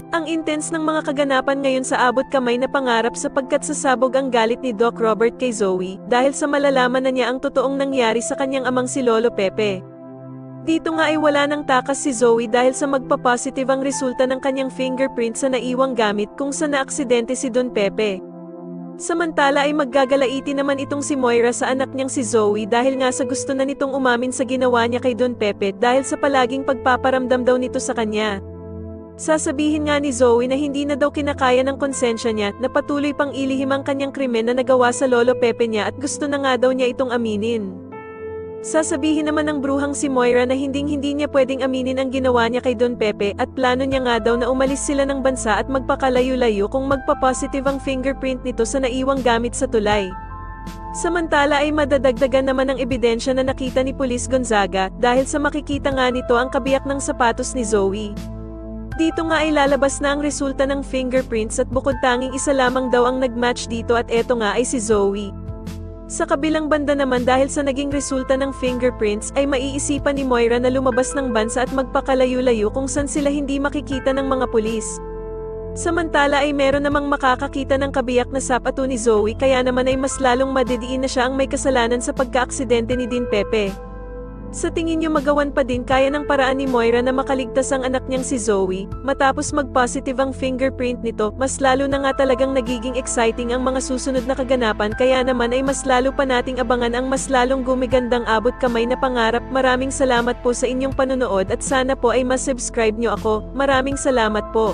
Ang intense ng mga kaganapan ngayon sa abot kamay na pangarap sapagkat sasabog ang galit ni Doc Robert kay Zoe dahil sa malalaman na niya ang totoong nangyari sa kanyang amang si Lolo Pepe. Dito nga ay wala nang takas si Zoe dahil sa magpa-positive ang resulta ng kanyang fingerprint sa naiwang gamit kung sa naaksidente si Don Pepe. Samantala ay maggagalaiti naman itong si Moira sa anak niyang si Zoe dahil nga sa gusto na nitong umamin sa ginawa niya kay Don Pepe dahil sa palaging pagpaparamdam daw nito sa kanya. Sasabihin nga ni Zoe na hindi na daw kinakaya ng konsensya niya na patuloy pang ilihim ang kanyang krimen na nagawa sa Lolo Pepe niya at gusto na nga daw niya itong aminin. Sasabihin naman ng bruhang si Moira na hindi niya pwedeng aminin ang ginawa niya kay Don Pepe at plano niya nga daw na umalis sila ng bansa at magpakalayo-layo kung magpa-positive ang fingerprint nito sa naiwang gamit sa tulay. Samantala ay madadagdagan naman ang ebidensya na nakita ni Police Gonzaga dahil sa makikita nga nito ang kabiyak ng sapatos ni Zoe. Dito nga ay lalabas na ang resulta ng fingerprints at bukod tanging isa lamang daw ang nagmatch dito at eto nga ay si Zoe. Sa kabilang banda naman dahil sa naging resulta ng fingerprints ay maiisipan ni Moira na lumabas ng bansa at magpakalayo-layo kung saan sila hindi makikita ng mga pulis. Samantala ay meron namang makakakita ng kabiyak na sapato ni Zoe kaya naman ay mas lalong madidiin na siya ang may kasalanan sa pagkaaksidente ni Din Pepe. Sa tingin niyo magawan pa din kaya ng paraan ni Moira na makaligtas ang anak niyang si Zoe, matapos mag-positive ang fingerprint nito, mas lalo na nga talagang nagiging exciting ang mga susunod na kaganapan kaya naman ay mas lalo pa nating abangan ang mas lalong gumigandang abot kamay na pangarap. Maraming salamat po sa inyong panonood at sana po ay mas subscribe niyo ako. Maraming salamat po.